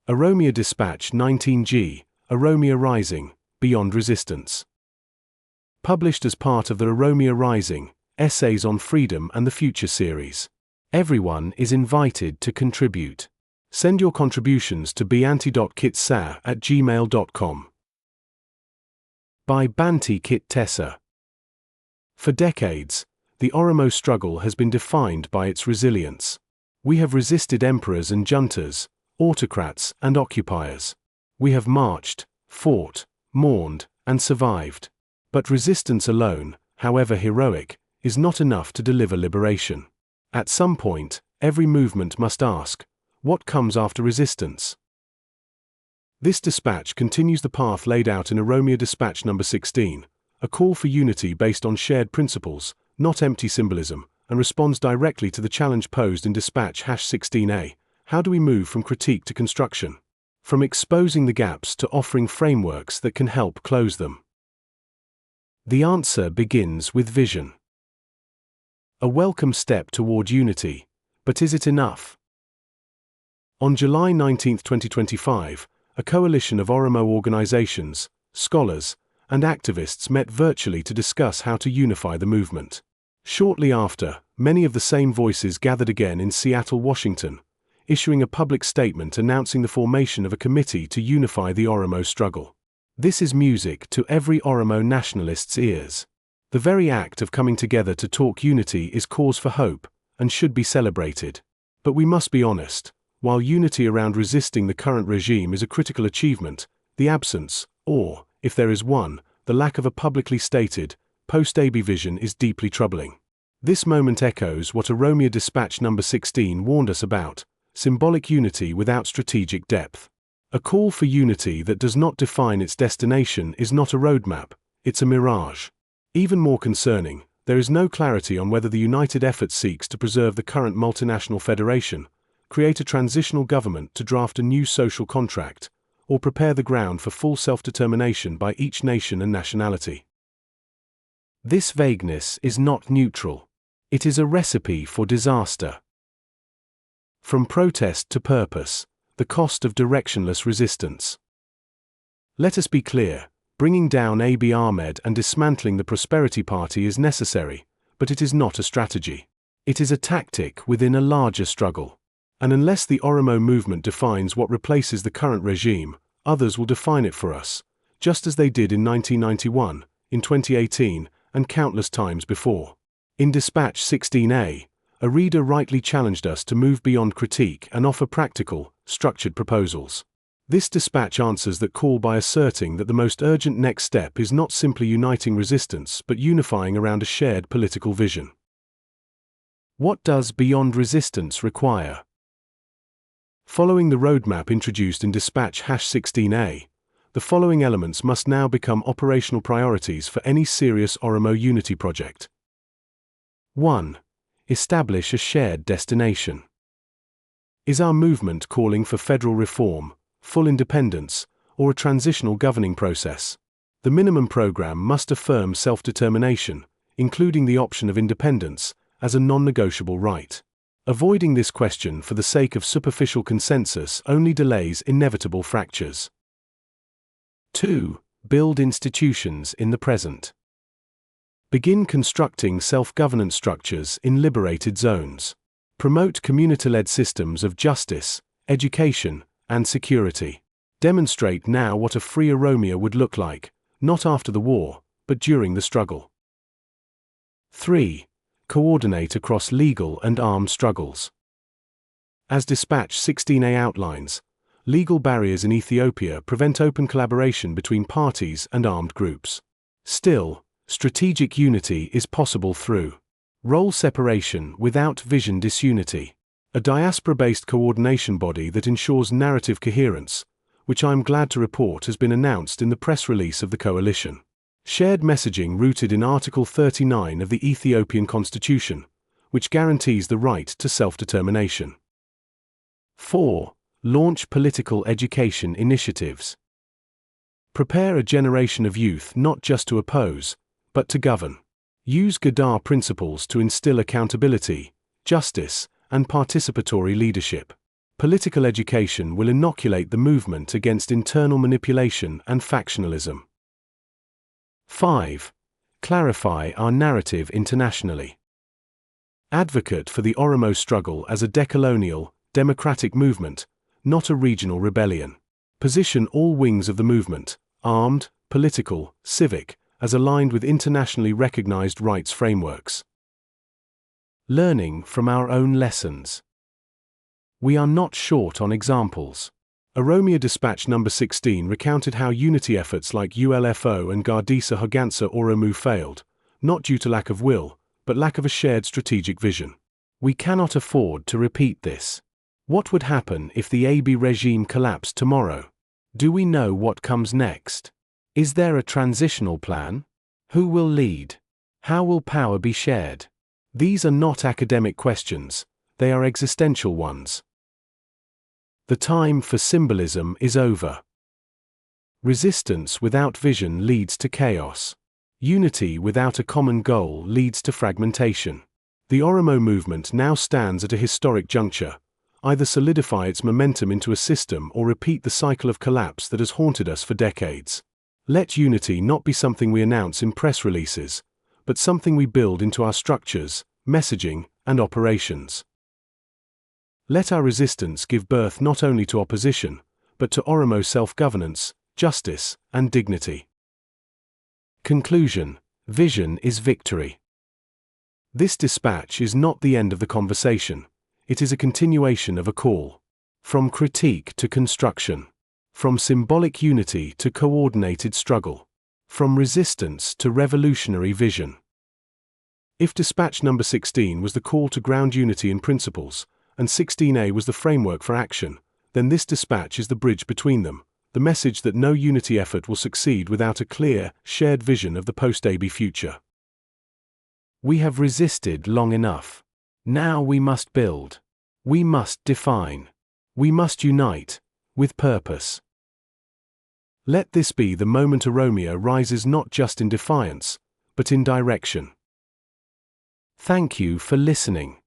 Oromia Dispatch 19G, Oromia Rising, Beyond Resistance. Published as part of the Oromia Rising, Essays on Freedom and the Future series. Everyone is invited to contribute. Send your contributions to banti.kitsa@gmail.com. By Banti Kit Tessa. For decades, the Oromo struggle has been defined by its resilience. We have resisted emperors and juntas, autocrats and occupiers. We have marched, fought, mourned, and survived. But resistance alone, however heroic, is not enough to deliver liberation. At some point, every movement must ask, what comes after resistance? This dispatch continues the path laid out in Oromia Dispatch number 16, a call for unity based on shared principles, not empty symbolism, and responds directly to the challenge posed in Dispatch #16A. How do we move from critique to construction? From exposing the gaps to offering frameworks that can help close them. The answer begins with vision. A welcome step toward unity, but is it enough? On July 19, 2025, a coalition of Oromo organizations, scholars, and activists met virtually to discuss how to unify the movement. Shortly after, many of the same voices gathered again in Seattle, Washington, issuing a public statement announcing the formation of a committee to unify the Oromo struggle. This is music to every Oromo nationalist's ears. The very act of coming together to talk unity is cause for hope, and should be celebrated. But we must be honest, while unity around resisting the current regime is a critical achievement, the absence, or, if there is one, the lack of a publicly stated, post-AB vision is deeply troubling. This moment echoes what Oromia Dispatch number 16 warned us about: symbolic unity without strategic depth. A call for unity that does not define its destination is not a roadmap, it's a mirage. Even more concerning, there is no clarity on whether the united effort seeks to preserve the current multinational federation, create a transitional government to draft a new social contract, or prepare the ground for full self-determination by each nation and nationality. This vagueness is not neutral. It is a recipe for disaster. From protest to purpose, the cost of directionless resistance. Let us be clear, bringing down Abiy Ahmed and dismantling the Prosperity Party is necessary, but it is not a strategy. It is a tactic within a larger struggle. And unless the Oromo movement defines what replaces the current regime, others will define it for us, just as they did in 1991, in 2018, and countless times before. In Dispatch 16A, a reader rightly challenged us to move beyond critique and offer practical, structured proposals. This dispatch answers that call by asserting that the most urgent next step is not simply uniting resistance but unifying around a shared political vision. What does beyond resistance require? Following the roadmap introduced in Dispatch #16A, the following elements must now become operational priorities for any serious Oromo unity project. 1. Establish a shared destination. Is our movement calling for federal reform, full independence, or a transitional governing process? The minimum program must affirm self-determination, including the option of independence, as a non-negotiable right. Avoiding this question for the sake of superficial consensus only delays inevitable fractures. 2. Build institutions in the present. Begin constructing self-governance structures in liberated zones. Promote community-led systems of justice, education, and security. Demonstrate now what a free Oromia would look like, not after the war, but during the struggle. 3. Coordinate across legal and armed struggles. As Dispatch 16A outlines, legal barriers in Ethiopia prevent open collaboration between parties and armed groups. Still, strategic unity is possible through role separation without vision disunity, a diaspora-based coordination body that ensures narrative coherence, which I am glad to report has been announced in the press release of the coalition. Shared messaging rooted in Article 39 of the Ethiopian Constitution, which guarantees the right to self-determination. 4. Launch political education initiatives. Prepare a generation of youth not just to oppose, but to govern. Use Gadar principles to instill accountability, justice, and participatory leadership. Political education will inoculate the movement against internal manipulation and factionalism. 5. Clarify our narrative internationally. Advocate for the Oromo struggle as a decolonial, democratic movement, not a regional rebellion. Position all wings of the movement, armed, political, civic, as aligned with internationally recognized rights frameworks. Learning from our own lessons. We are not short on examples. Oromia Dispatch No. 16 recounted how unity efforts like ULFO and Gardisa Hogansa Oromo failed, not due to lack of will, but lack of a shared strategic vision. We cannot afford to repeat this. What would happen if the AB regime collapsed tomorrow? Do we know what comes next? Is there a transitional plan? Who will lead? How will power be shared? These are not academic questions, they are existential ones. The time for symbolism is over. Resistance without vision leads to chaos. Unity without a common goal leads to fragmentation. The Oromo movement now stands at a historic juncture. Either solidify its momentum into a system or repeat the cycle of collapse that has haunted us for decades. Let unity not be something we announce in press releases, but something we build into our structures, messaging, and operations. Let our resistance give birth not only to opposition, but to Oromo self-governance, justice, and dignity. Conclusion: vision is victory. This dispatch is not the end of the conversation, it is a continuation of a call. From critique to construction. From symbolic unity to coordinated struggle. From resistance to revolutionary vision. If Dispatch No. 16 was the call to ground unity in principles, and 16A was the framework for action, then this dispatch is the bridge between them, the message that no unity effort will succeed without a clear, shared vision of the post-AB future. We have resisted long enough. Now we must build. We must define. We must unite, with purpose. Let this be the moment Oromia rises not just in defiance, but in direction. Thank you for listening.